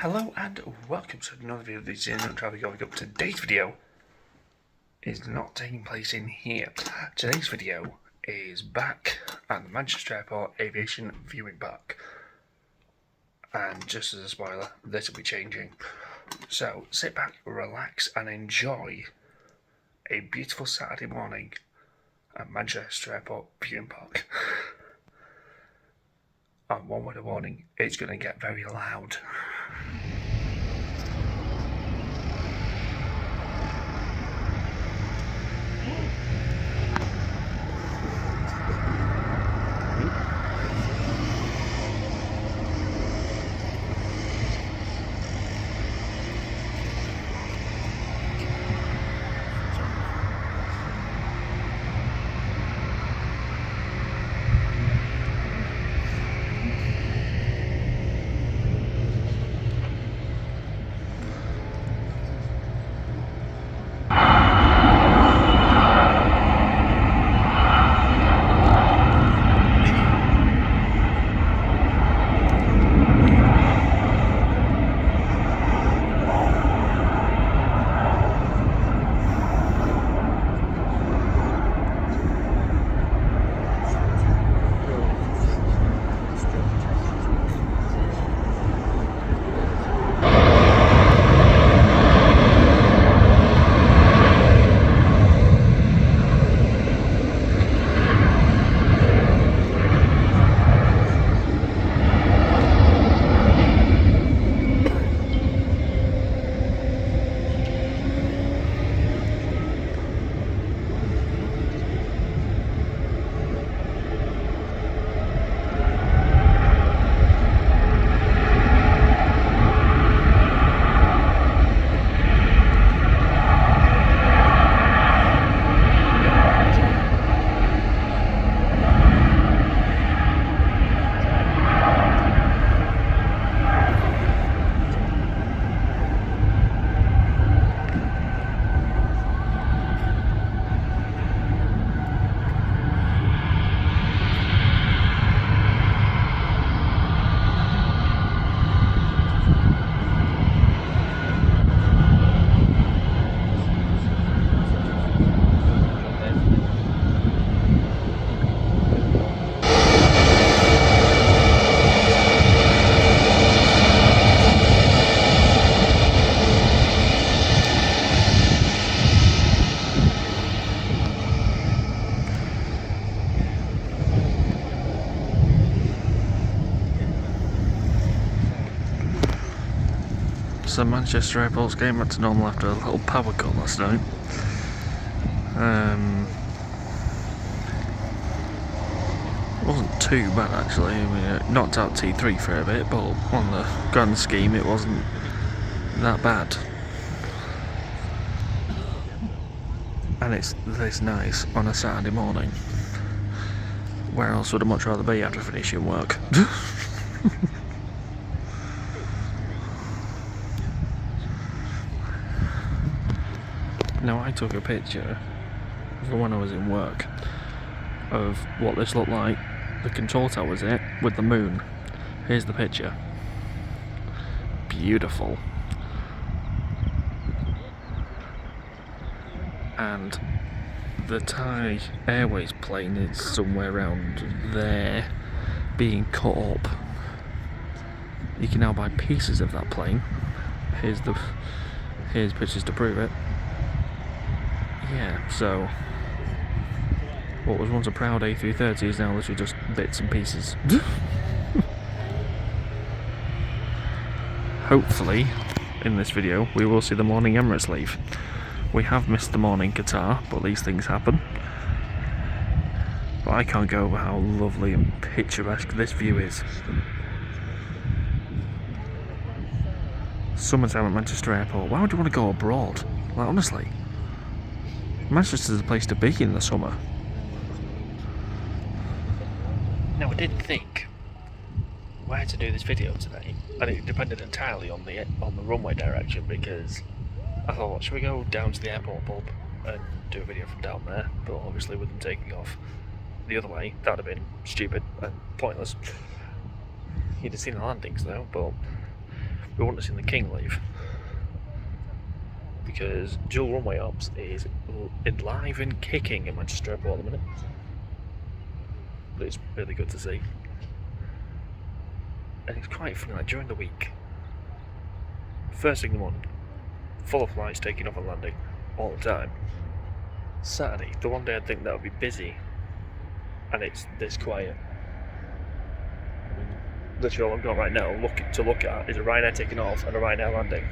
Hello and welcome to another video of the Zero Traffic going up. Today's video is not taking place in here. Today's video is back at the Manchester Airport Aviation Viewing Park. And just as a spoiler, this will be changing. So sit back, relax and enjoy a beautiful Saturday morning at Manchester Airport Viewing Park. And one word of warning, it's going to get very loud. So Manchester Airport's getting back to normal after a little power cut last night. It wasn't too bad actually. I mean, it knocked out T3 for a bit, but on the grand scheme it wasn't that bad. And it's this nice on a Saturday morning. Where else would I much rather be after finishing work? Now I took a picture for when I was in work of what this looked like. The control tower was it with the moon. Here's the picture. Beautiful. And the Thai Airways plane is somewhere around there being cut up. You can now buy pieces of that plane. Here's pictures to prove it. Yeah, so what was once a proud A380 is now literally just bits and pieces. Hopefully, in this video, we will see the morning Emirates leave. We have missed the morning Qatar, but these things happen. But I can't go over how lovely and picturesque this view is. Summertime at Manchester Airport. Why would you want to go abroad? Like, honestly. Manchester's the place to be in the summer. Now I did think where to do this video today, and it depended entirely on the runway direction, because I thought, should we go down to the airport pub and do a video from down there? But obviously with them taking off the other way, that would have been stupid and pointless. You'd have seen the landings though, but we want to see the King leave. Because dual runway ops is live and kicking in Manchester Airport at the minute. But it's really good to see. And it's quite funny, like during the week, first thing in the morning, full of flights taking off and landing all the time. Saturday, the one day I'd think that would be busy, and it's this quiet. I mean, literally all I've got right now to look at is a Ryanair taking off and a Ryanair landing.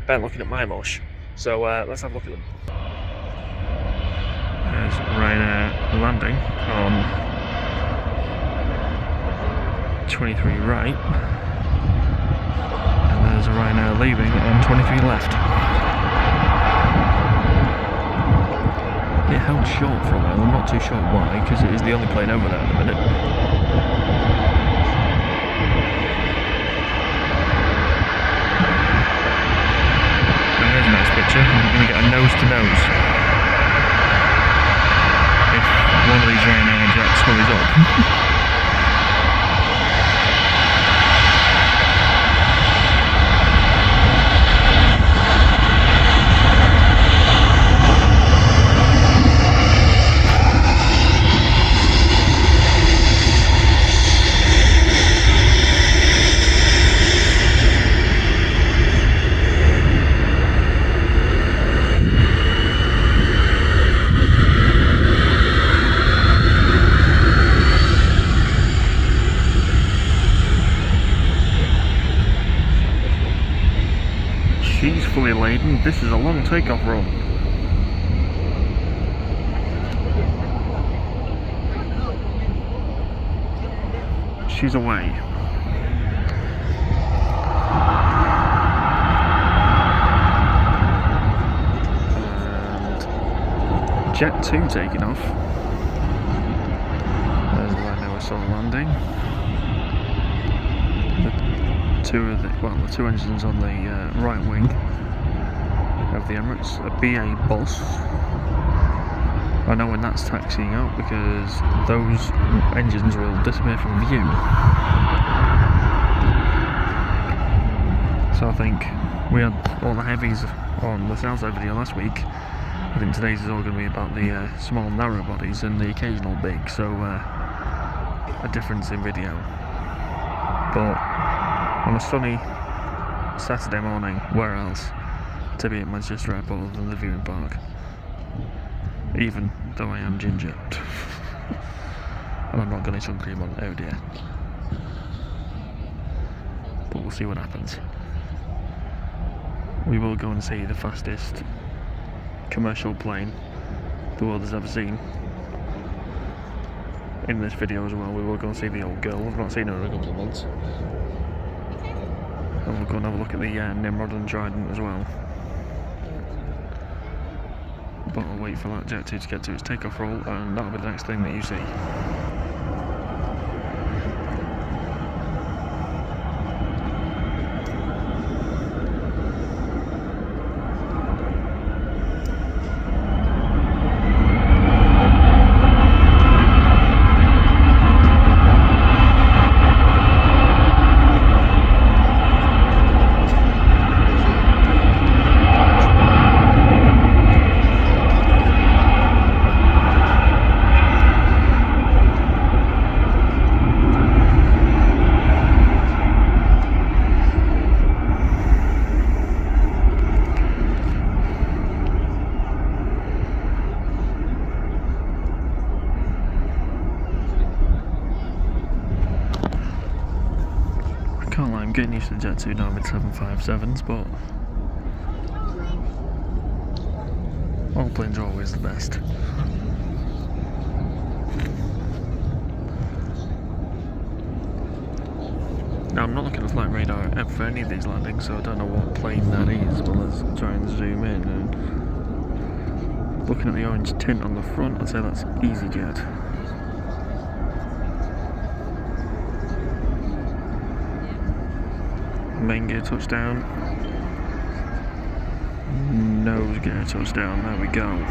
Ben looking at my mush, so let's have a look at them. There's Ryanair landing on 23 right, and there's a Ryanair leaving on 23 left. It held short for a while, I'm not too sure why, because it is the only plane over there at the minute. There's a nice picture. We're going to get a nose to nose if one of these Ryanair jets hurries up. She's fully laden. This is a long takeoff run. She's away. And Jet 2 taking off. There's the Ryanair saw landing. The two engines on the right wing of the Emirates, a BA Boss. I know when that's taxiing out because those engines will disappear from view. So I think we had all the heavies on the Southside video last week. I think today's is all going to be about the small narrow bodies and the occasional big, so a difference in video. But on a sunny Saturday morning, where else to be at Manchester Airport other than the viewing park? Even though I am ginger. And I'm not going to sun cream on, oh dear. But we'll see what happens. We will go and see the fastest commercial plane the world has ever seen. In this video as well, we will go and see the old girl. I've not seen her in a couple of months. And we'll go and have a look at the Nimrod and Trident as well. But I'll wait for that Jet 2 to get to its takeoff roll, and that'll be the next thing that you see. I'm getting used to the Jet 2 now with 757s, but all planes are always the best. Now I'm not looking at flight radar for any of these landings, so I don't know what plane that is, but let's try and zoom in. And looking at the orange tint on the front, I'd say that's EasyJet. Main gear touchdown, nose gear touchdown, there we go.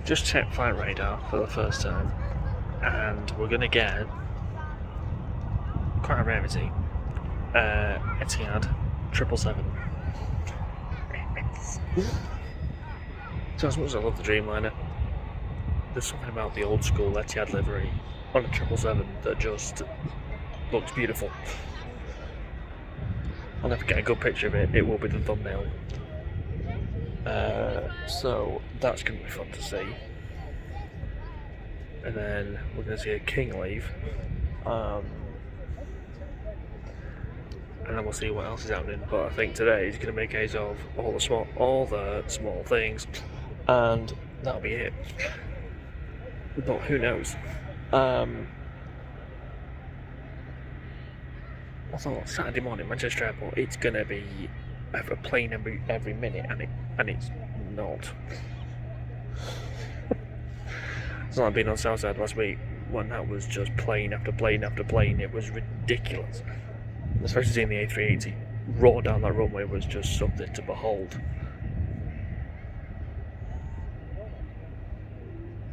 just checked flight radar for the first time, and we're going to get quite a rarity. Etihad 777. So as much as I love the Dreamliner, there's something about the old school Etihad livery on a 777 that just looks beautiful. I'll never get a good picture of it, it will be the thumbnail. So that's going to be fun to see. And then we're going to see a King leave. And then we'll see what else is happening. But I think today is going to be a case of all the small things, and that'll be it. But who knows? I thought Saturday morning, Manchester Airport, it's going to be a plane every minute, and it's not. It's not like being on Southside last week when that was just plane after plane after plane. It was ridiculous. Especially seeing the A380 roar down that runway was just something to behold.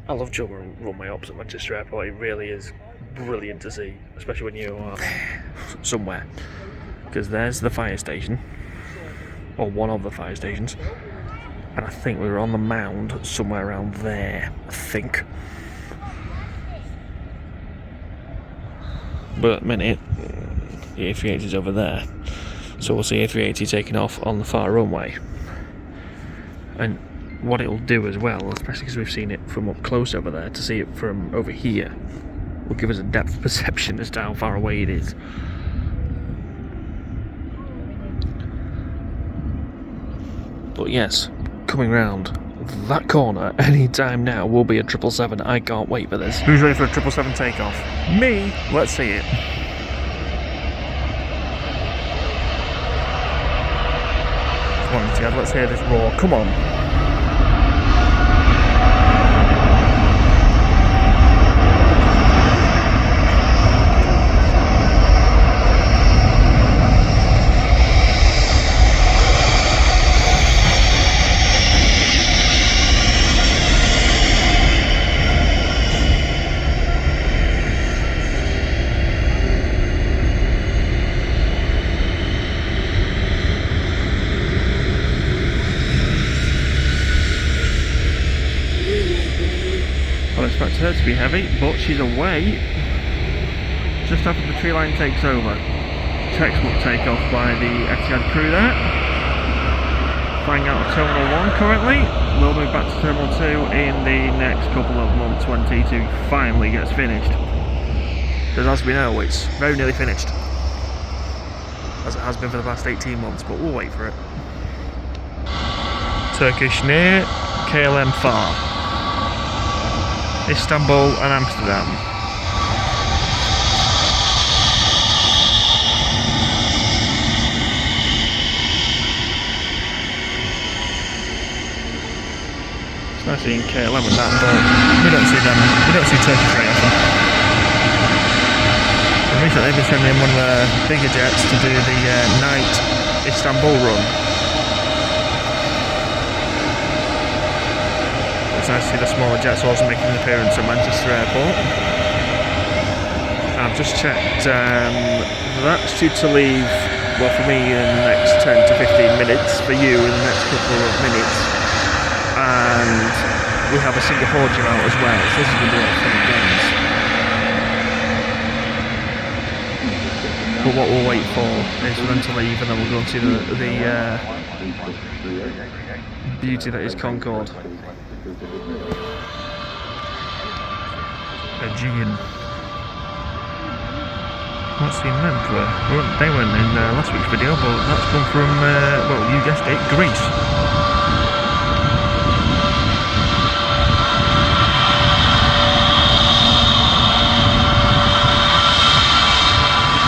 I love jumping runway ops at Manchester Airport. It really is brilliant to see, especially when you are somewhere. Because there's the fire station, or one of the fire stations, and I think we were on the mound somewhere around there, I think. But at the minute, the A380 is over there, so we'll see A380 taking off on the far runway. And what it'll do as well, especially because we've seen it from up close over there, to see it from over here will give us a depth perception as to how far away it is. But yes, coming round that corner any time now will be a 777. I can't wait for this. Who's ready for a 777 takeoff? Me! Let's see it. Come on, Etihad, let's hear this roar. Come on. I expect her to be heavy, but she's away just after the tree line takes over. Textbook takeoff by the Etihad crew there. Flying out of Terminal 1 currently. We'll move back to Terminal 2 in the next couple of months when T2 finally gets finished. Because as we know, it's very nearly finished, as it has been for the past 18 months, but we'll wait for it. Turkish near, KLM far. Istanbul and Amsterdam. It's nice seeing KLM and that, but we don't see them. We don't see Turkish very often. And recently they've been sending in one of the bigger jets to do the night Istanbul run. It's nice to see the smaller jets also making an appearance at Manchester Airport. I've just checked, that's due to leave, well, for me in the next 10 to 15 minutes, for you in the next couple of minutes, and we have a Singapore due out as well, so this is going to be all fun and games. But what we'll wait for is for them to leave, and then we'll go and see the beauty that is Concorde. Aegean. Not seen them for. Well, they weren't in last week's video, but that's come from, well, you guessed it, Greece.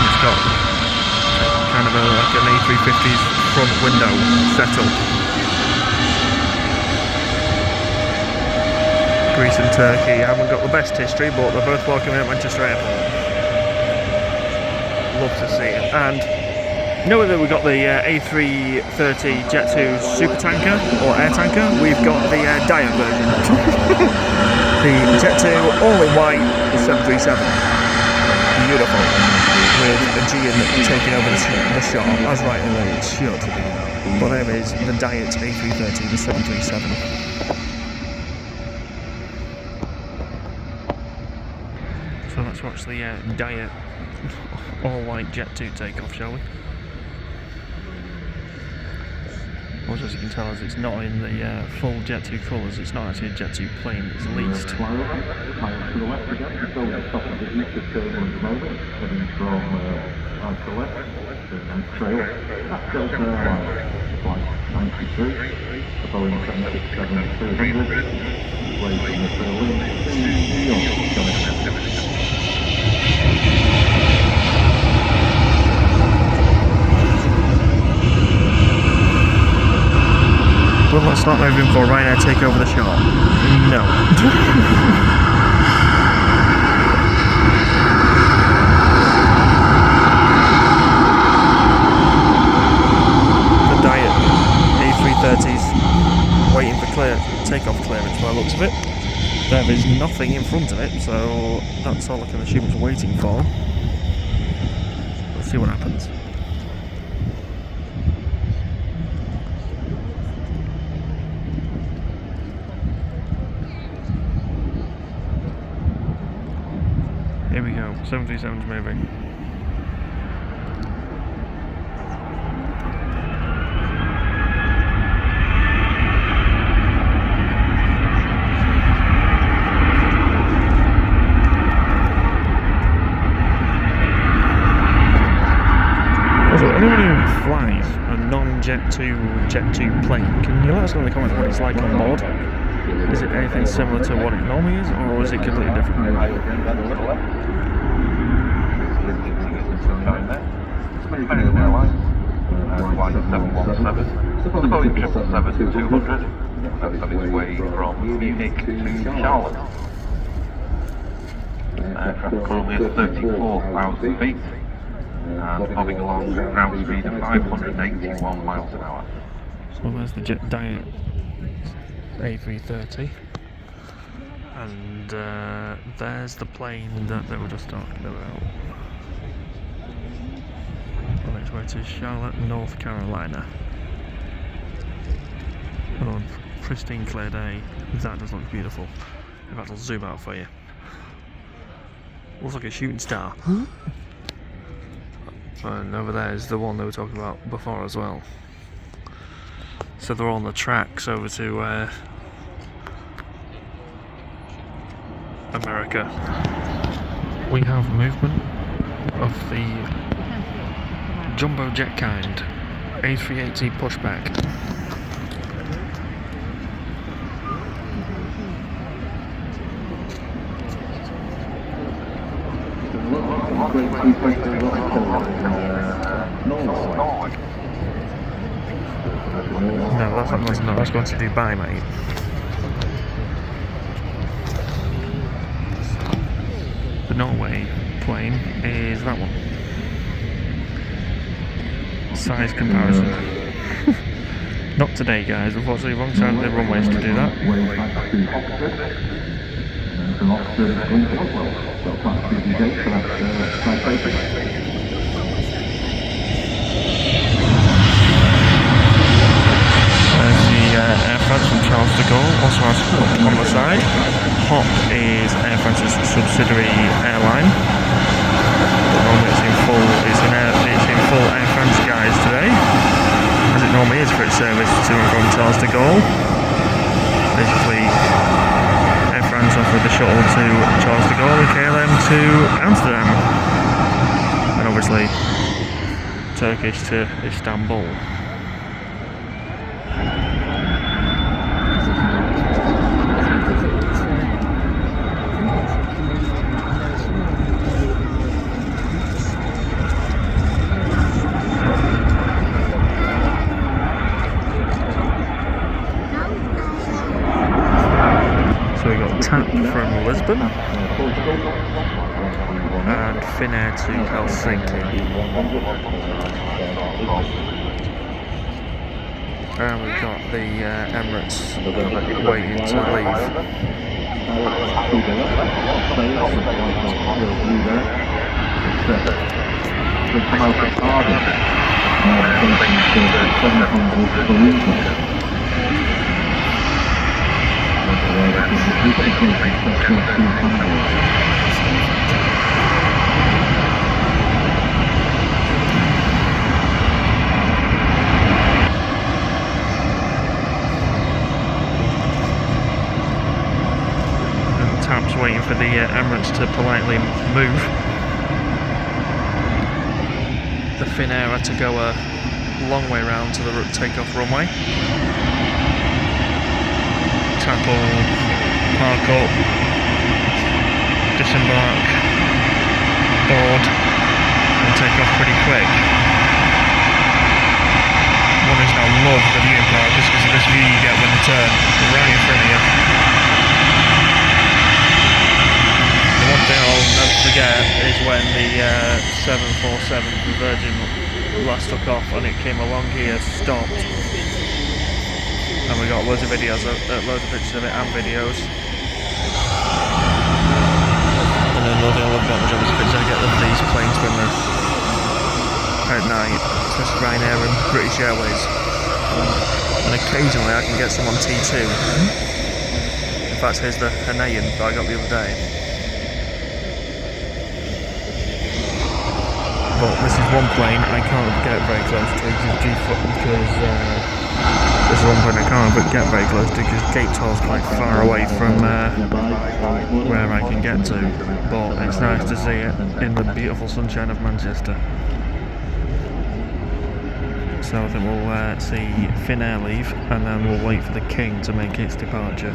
It's got kind of like an A350's front window setup. Greece and Turkey haven't got the best history, but they're both welcome at Manchester Airport. Love to see it. And know that we've got the A330 Jet 2 super tanker or air tanker. We've got the Diet version. The Jet 2 all in white, the 737. Beautiful. With Aegean taking over the shot, as rightly it should. But there is the Diet A330, the 737. So let's watch the Diet all-white Jet 2 takeoff, shall we? Well, as you can tell, as it's not in the full Jet 2 colours, it's not actually a Jet 2 plane, it's leased. To the left again, so the top of the next turn at the moment, heading from right to left, to the trail. That goes like 93, the Boeing 767-300, away from the Berlin to New York. Will that start moving for Ryanair take over the shot? No. The Diet A330's waiting for takeoff clearance by the looks of it. There is nothing in front of it, so that's all I can assume it's waiting for. Let's see what happens. Here we go, 737's moving. Also, anyone who flies a non-Jet 2 plane, can you let us know in the comments what it's like on board? Is it anything similar to what it normally is, or is it completely different? The Emirates Airways, flight 717, the Boeing 777-200, that's on its way from Munich to Charlotte. Aircraft currently at 34,000 feet and bobbing along ground speed of 581 miles an hour. So there's the Diet A330, and there's the plane that they were just talking about. On its way to Charlotte, North Carolina. Oh, pristine clear day. That does look beautiful. In fact, I'll zoom out for you. Looks like a shooting star. And over there is the one they were talking about before as well. So they're on the tracks over to America. We have movement of the jumbo jet kind A380 pushback. No, that's not going to, no, that's going to Dubai, mate. The Norway plane is that one. Size comparison. Not today, guys. Unfortunately, wrong side of the runways to do that. Air France from Charles de Gaulle also has HOP on the side. HOP is Air France's subsidiary airline. But normally it's in full Air France guise today, as it normally is for its service to and from Charles de Gaulle. Basically, Air France offered the shuttle to Charles de Gaulle and KLM to Amsterdam, and obviously Turkish to Istanbul. TAP from Lisbon and Finnair to Helsinki. And we've got the Emirates waiting to leave. Tap's waiting for the Emirates to politely move. The Finnair had to go a long way round to the takeoff runway. Tap will park up, disembark, board, and take off pretty quick. One reason I love the viewing park is because of this view you get when they turn right in front of you. The one thing I'll never forget is when the 747 from Virgin last took off and it came along here, stopped, and we got loads of videos, loads of pictures of it and videos. And then another thing I love about the job is the picture I get of these planes when they're at night, especially Ryanair and British Airways. And occasionally I can get some on T2. In fact, here's the Hanayan that I got the other day. But this is one plane I can't get very close to because this is one plane I can't get very close to because Cape Toll's quite far away from where I can get to. But it's nice to see it in the beautiful sunshine of Manchester. So I think we'll see Finnair leave and then we'll wait for the King to make its departure.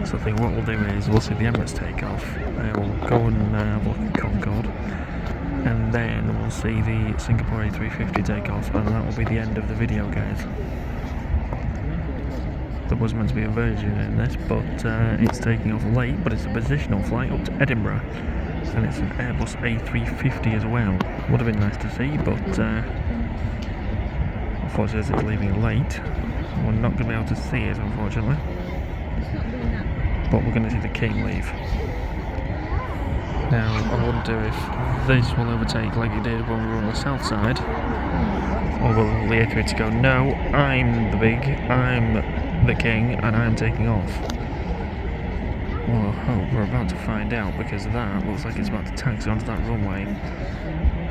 So I think what we'll do is we'll see the Emirates take off, we'll go and have a look at Concorde, and then we'll see the Singapore A380 take off, and that will be the end of the video, guys. There was meant to be a version in this, but it's taking off late, but it's a positional flight up to Edinburgh, and it's an Airbus A380 as well. Would have been nice to see, but unfortunately it's leaving late. We're not going to be able to see it, unfortunately. But we're going to see the King leave. Now, I wonder if this will overtake like it did when we were on the south side, or will the A380 go, no, I'm the big, I'm the king, and I'm taking off? Well, I hope we're about to find out, because that looks like it's about to taxi onto that runway,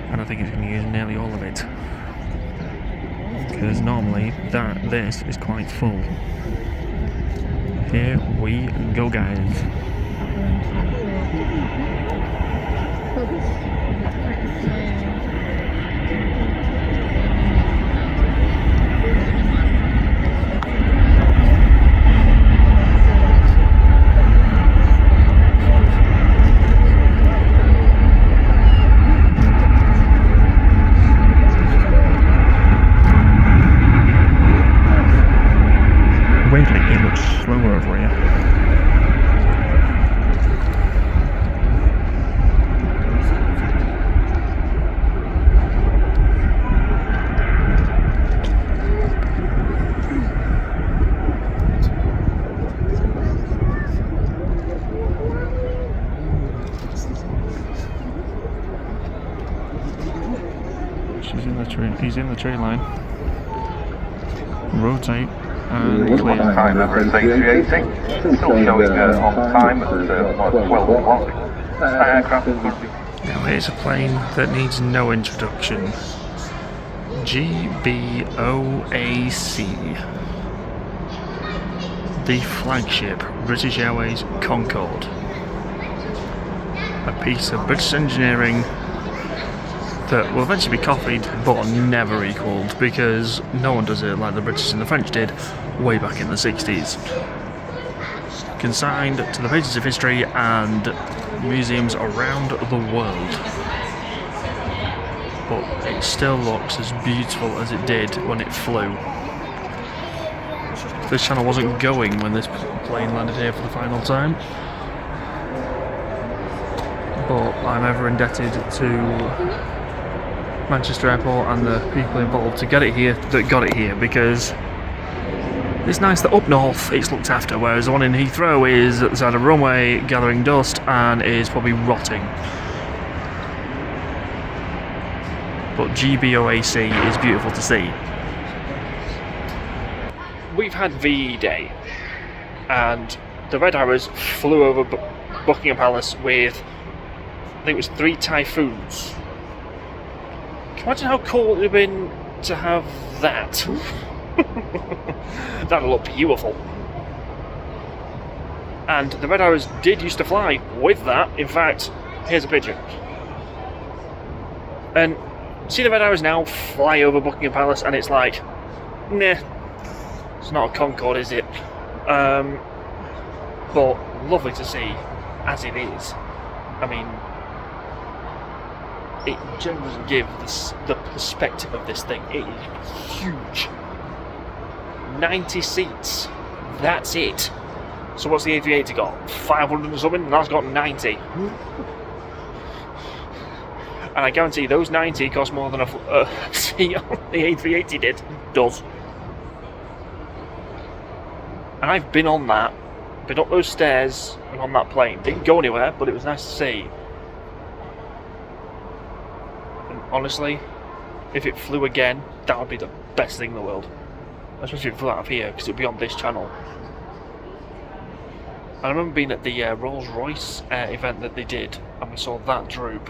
and I think it's going to use nearly all of it. Because normally, this is quite full. Here we go, guys. Weirdly, it looks slower over here. She's in the tree. He's in the tree line. Rotate. And clear. Time Emirates A380, still showing on time at 12 o'clock. Aircraft. Now here's a plane that needs no introduction. GBOAC. The flagship British Airways Concorde. A piece of British engineering that will eventually be copied but never equalled, because no one does it like the British and the French did way back in the 60s. Consigned to the pages of history and museums around the world. But it still looks as beautiful as it did when it flew. This channel wasn't going when this plane landed here for the final time. But I'm ever indebted to Manchester Airport and the people involved to get it here, that got it here, because it's nice that up north it's looked after, whereas the one in Heathrow is at the side of Runway gathering dust and is probably rotting. But GBOAC is beautiful to see. We've had VE Day, and the Red Arrows flew over Buckingham Palace with, I think it was 3 typhoons. Can you imagine how cool it would have been to have that? That'd look beautiful. And the Red Arrows did used to fly with that. In fact, here's a picture. And see the Red Arrows now fly over Buckingham Palace, and it's like, nah, it's not a Concorde, is it? But lovely to see, as it is. I mean, it generally doesn't give the perspective of this thing. It is huge. 90 seats. That's it. So what's the A380 got? 500 and something? And that's got 90. And I guarantee those 90 cost more than a seat on the A380 does. And I've been on that. Been up those stairs and on that plane. Didn't go anywhere, but it was nice to see. Honestly, if it flew again, that would be the best thing in the world. Especially if it flew out of here, because it would be on this channel. I remember being at the Rolls-Royce event that they did, and we saw that droop.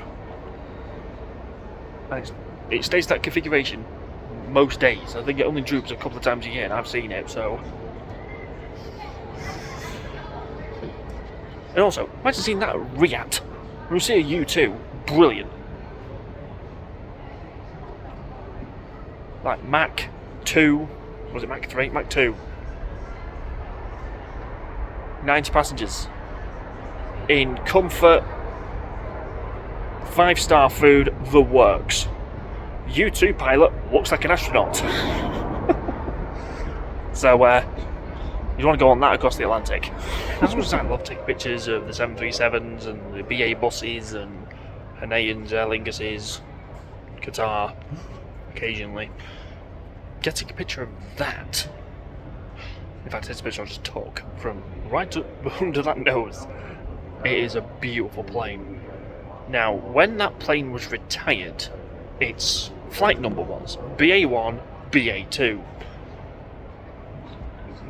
And it stays that configuration most days. I think it only droops a couple of times a year, and I've seen it, so... And also, imagine seeing that at Riyadh. When we see a U2, brilliant. Like Mach 2, was it Mach 3? Mach 2. 90 passengers. In comfort, 5-star food, the works. U2 pilot looks like an astronaut. So, you want to go on that across the Atlantic. As much as I love taking pictures of the 737s and the BA buses and Hawaiians, Aer Linguses, Qatar, occasionally. Getting a picture of that. In fact, this picture I'll just talk from right under that nose. It is a beautiful plane. Now, when that plane was retired, its flight number was BA1, BA2.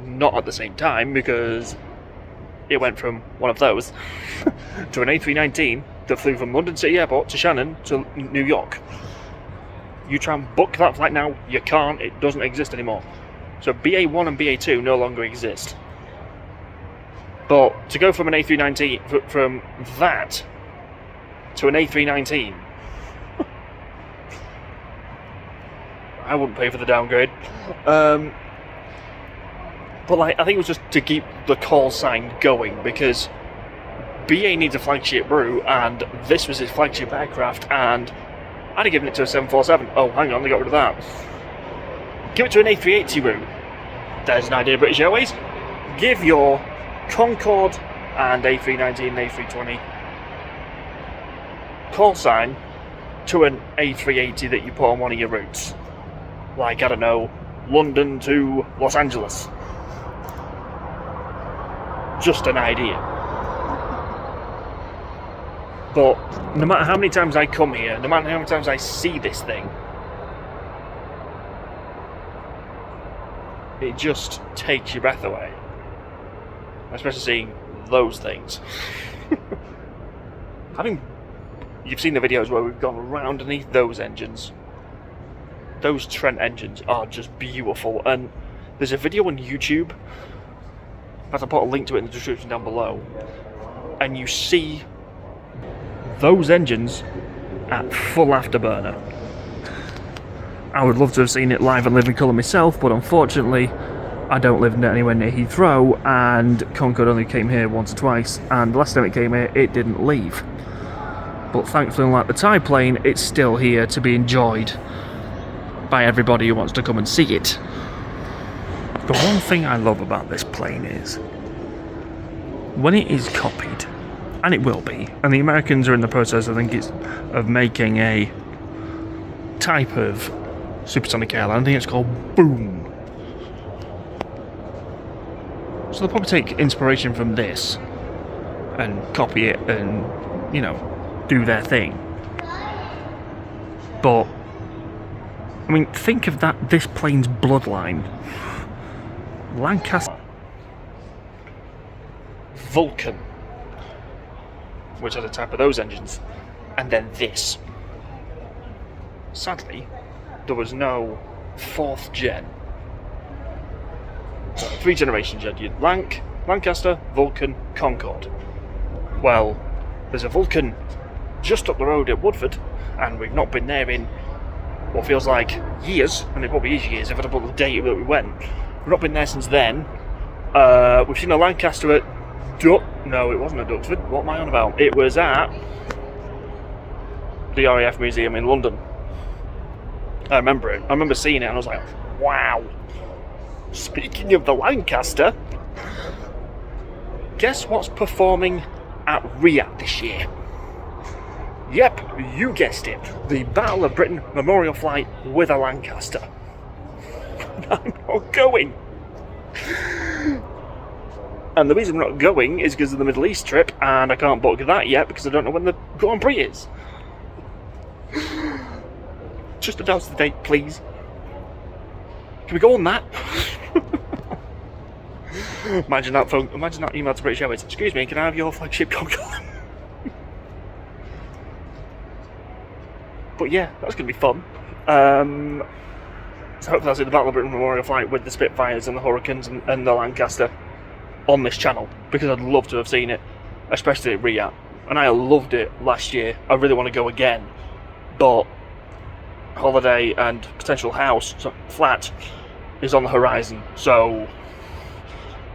Not at the same time, because it went from one of those to an A319 that flew from London City Airport to Shannon to New York. You try and book that flight now, you can't, it doesn't exist anymore. So BA1 and BA2 no longer exist. But to go from an A319, from that to an A319, I wouldn't pay for the downgrade. But like, I think it was just to keep the call sign going, because BA needs a flagship route, and this was his flagship aircraft, and I'd have given it to a 747. Oh, hang on, they got rid of that. Give it to an A380 route. There's an idea, British Airways. Give your Concorde and A319 and A320 call sign to an A380 that you put on one of your routes. Like, I don't know, London to Los Angeles. Just an idea. But no matter how many times I come here, no matter how many times I see this thing, it just takes your breath away. Especially seeing those things. You've seen the videos where we've gone around underneath those engines. Those Trent engines are just beautiful, and there's a video on YouTube. In fact, I'll put a link to it in the description down below. And you see those engines at full afterburner. I would love to have seen it live and living colour myself, but unfortunately I don't live anywhere near Heathrow, and Concorde only came here once or twice, and the last time it came here it didn't leave. But thankfully, unlike the Thai plane, it's still here to be enjoyed by everybody who wants to come and see it. The one thing I love about this plane is when it is copied, and it will be, and the Americans are in the process, I think, of making a type of supersonic airline. I think it's called Boom. So they'll probably take inspiration from this and copy it and, you know, do their thing. But I mean, think of this plane's bloodline. Lancaster Vulcan, which are the type of those engines, and then this. Sadly, there was no 4th gen. 3 generations. You had Lancaster, Vulcan, Concorde. Well, there's a Vulcan just up the road at Woodford, and we've not been there in what feels like years, and it probably is years if I put the date that we went. We've not been there since then. We've seen a Lancaster at no, it wasn't at Duxford. What am I on about? It was at the RAF Museum in London. I remember it. I remember seeing it and I was like, wow. Speaking of the Lancaster, guess what's performing at Riyadh this year? Yep, you guessed it. The Battle of Britain memorial flight with a Lancaster. I'm not going. And the reason I'm not going is because of the Middle East trip, and I can't book that yet because I don't know when the Grand Prix is. Just announce the date, please. Can we go on that? Imagine that email to British Airways. Excuse me, can I have your flagship Concorde? But yeah, that's going to be fun. So hopefully I'll see the Battle of Britain memorial flight with the Spitfires and the Hurricanes and the Lancaster on this channel, because I'd love to have seen it, especially at Riyadh. And I loved it last year. I really want to go again, but holiday and potential flat is on the horizon, so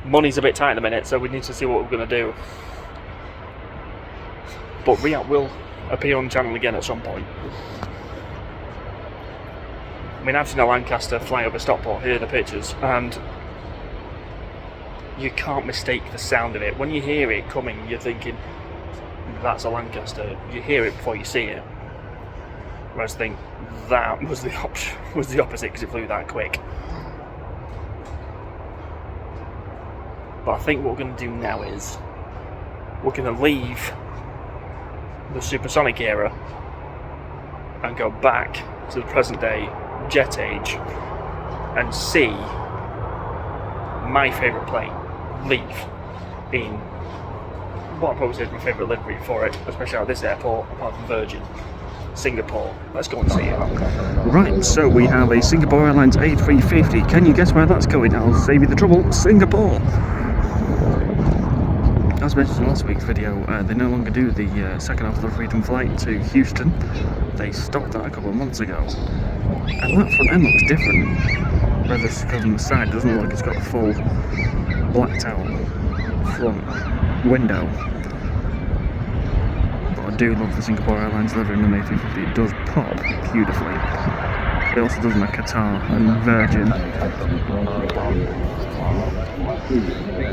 money's a bit tight at the minute, so we need to see what we're going to do. But Riyadh will appear on the channel again at some point. I mean, I've seen a Lancaster fly over Stockport, here are the pictures, and you can't mistake the sound of it. When you hear it coming, you're thinking, that's a Lancaster. You hear it before you see it. Whereas I think that was the opposite, because it flew that quick. But I think what we're going to do now is we're going to leave the supersonic era and go back to the present day jet age and see my favourite plane leave in what I probably say is my favourite livery for it, especially at this airport, apart from Virgin, Singapore. Let's go and see it. Right, so we have a Singapore Airlines A380. Can you guess where that's going? I'll save you the trouble. Singapore. As mentioned in last week's video, they no longer do the second half of the Freedom flight to Houston. They stopped that a couple of months ago. And that front end looks different. Where this goes on the side, doesn't look like it's got a full blacked out front window. But I do love the Singapore Airlines livery in the A350. It does pop beautifully. It also does like Qatar and Virgin.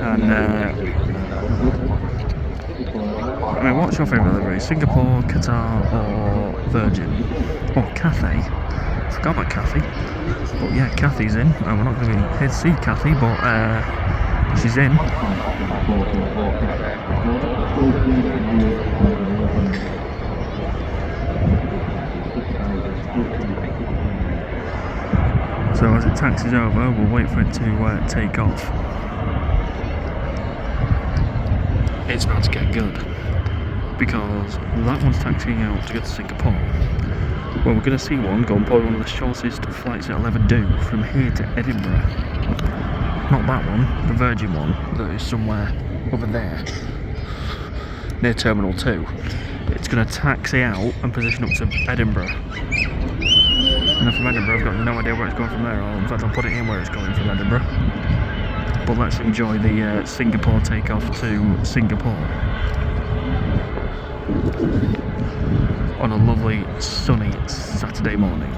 And I mean, what's your favourite livery? Singapore, Qatar, or Virgin? Or Cathay? I forgot about Cathay. But yeah, Cathy's in. And we're not going to be here to see Cathay, but she's in. So as it taxis over, we'll wait for it to take off. It's about to get good, because that one's taxiing out to get to Singapore. Well, we're going to see one go on probably one of the shortest flights it'll ever do, from here to Edinburgh. Not that one, the Virgin one, that is somewhere over there, near Terminal 2. it's going to taxi out and position up to Edinburgh. And then from Edinburgh, I've got no idea where it's going from there. Or in fact, I'll put it in where it's going from Edinburgh. But let's enjoy the Singapore takeoff to Singapore on a lovely sunny Saturday morning.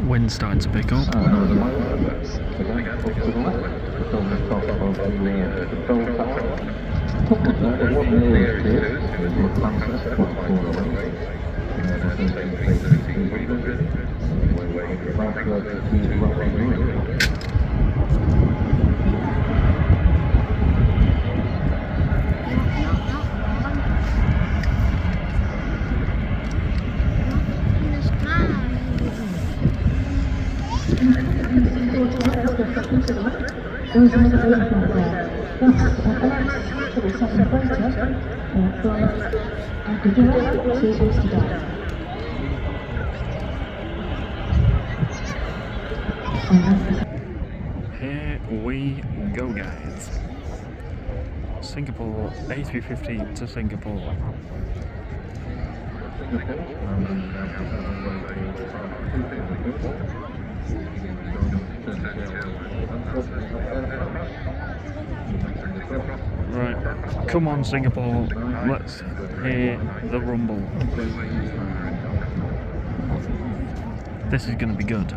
Wind's starting to pick up. Here we go, guys. Singapore A350 to Singapore. Right, come on Singapore, let's hear the rumble. This is going to be good.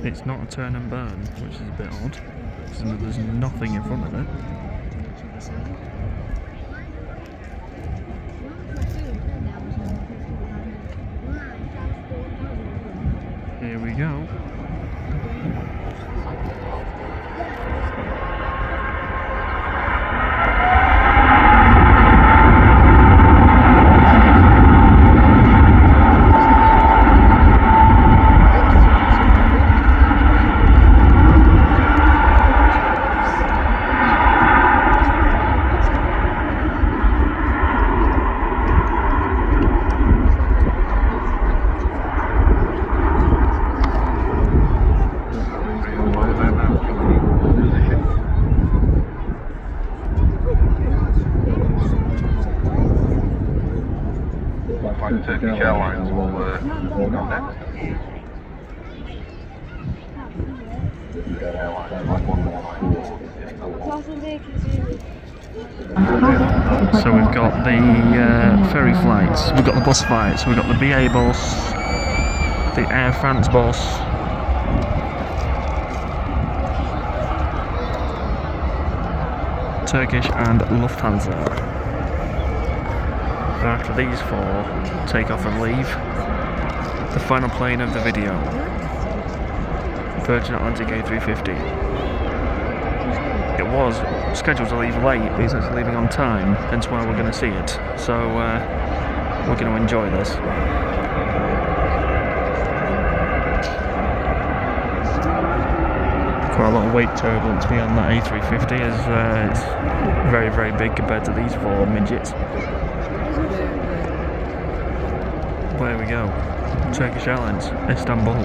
It's not a turn and burn, which is a bit odd, because there's nothing in front of it. Here we go. Turkish Airlines will go next. So we've got the ferry flights, we've got the bus flights, we've got the BA bus, the Air France bus, Turkish and Lufthansa. After these four take off and leave, the final plane of the video, Virgin Atlantic A350. It was scheduled to leave late, but it's actually leaving on time, hence why we're going to see it. So we're going to enjoy this. Quite a lot of weight turbulence behind that A350 as it's very, very big compared to these four midgets. There we go. Turkish Airlines, Istanbul.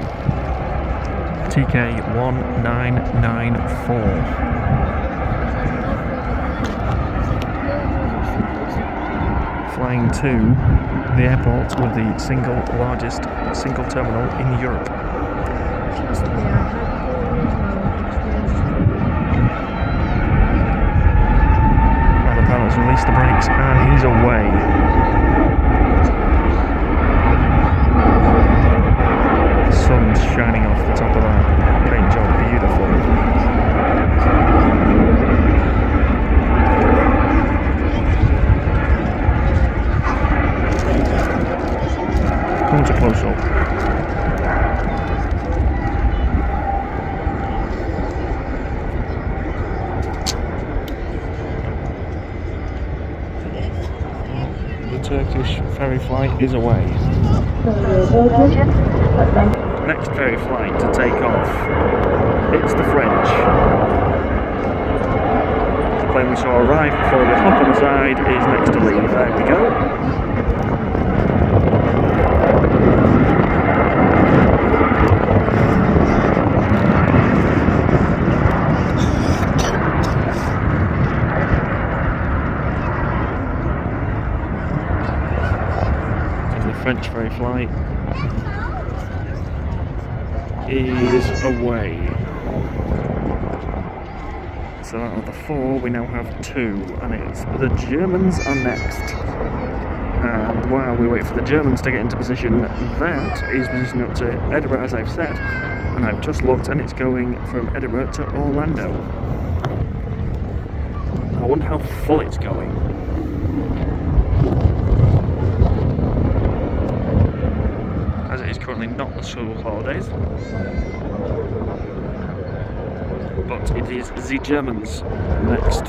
TK 1994. Flying to the airport with the largest single terminal in Europe. Now the pilot's released the brakes and he's away. Sun's shining off the top of that paint job, beautiful. Come to close up. The Turkish ferry flight is away. Next ferry flight to take off, it's the French. The plane we saw arrive before the hop on the side is next to leave. There we go. French ferry flight is away. So out of the 4, we now have 2, and it's the Germans are next. And while we wait for the Germans to get into position, that is positioned up to Edinburgh, as I've said. And I've just looked, and it's going from Edinburgh to Orlando. I wonder how full it's going. As it is currently not the school holidays. But it is the Germans next.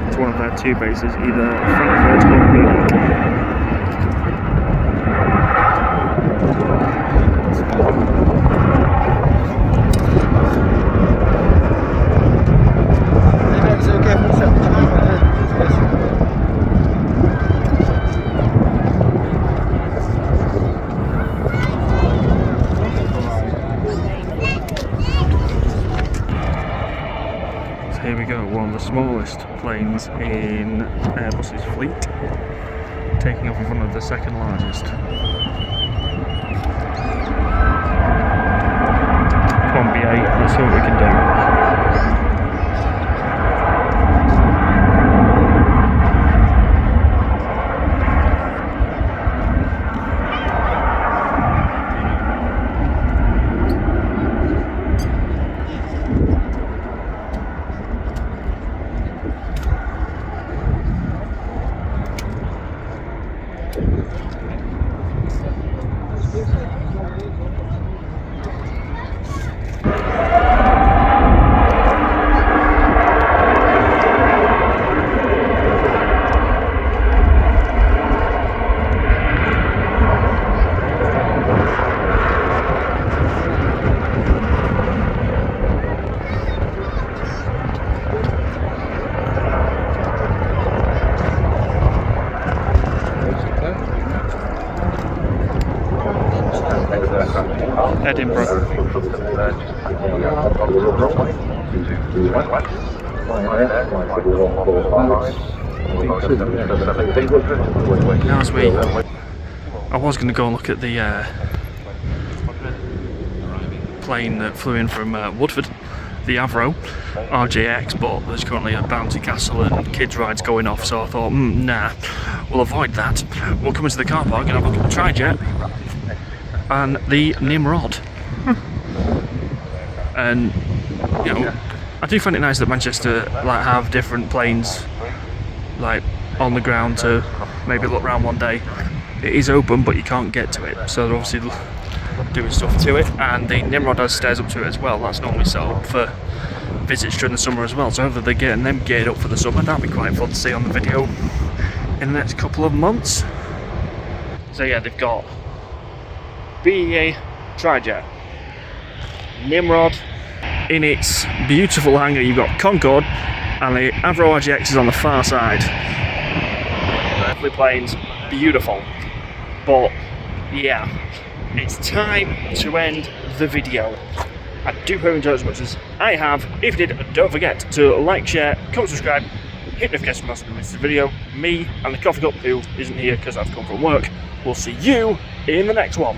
It's one of their 2 bases, either Frankfurt or Munich. Here we go, one of the smallest planes in Airbus's fleet, taking off in front of the 2nd largest. Come on B8, let's see what we can do. Edinburgh. Now as I was going to go and look at the plane that flew in from Woodford, the Avro RJX, but there's currently a bouncy castle and kids rides going off, so I thought, nah, we'll avoid that. We'll come into the car park and have a look at the Trijet and the Nimrod. And you know, I do find it nice that Manchester like have different planes like on the ground to maybe look around one day. It is open, but you can't get to it, so they're obviously doing stuff to it. And the Nimrod has stairs up to it as well. That's normally set up for visits during the summer as well, so hopefully they're getting them geared up for the summer. That'll be quite fun to see on the video in the next couple of months. So yeah, they've got BEA Trijet, Nimrod in its beautiful hangar. You've got Concorde and the Avro RGX is on the far side. Lovely planes, beautiful. But yeah, it's time to end the video. I do hope you enjoyed as much as I have. If you did, don't forget to like, share, comment, subscribe, hit notification bells to miss the video. Me and the coffee cup, who isn't here because I've come from work, we'll see you in the next one.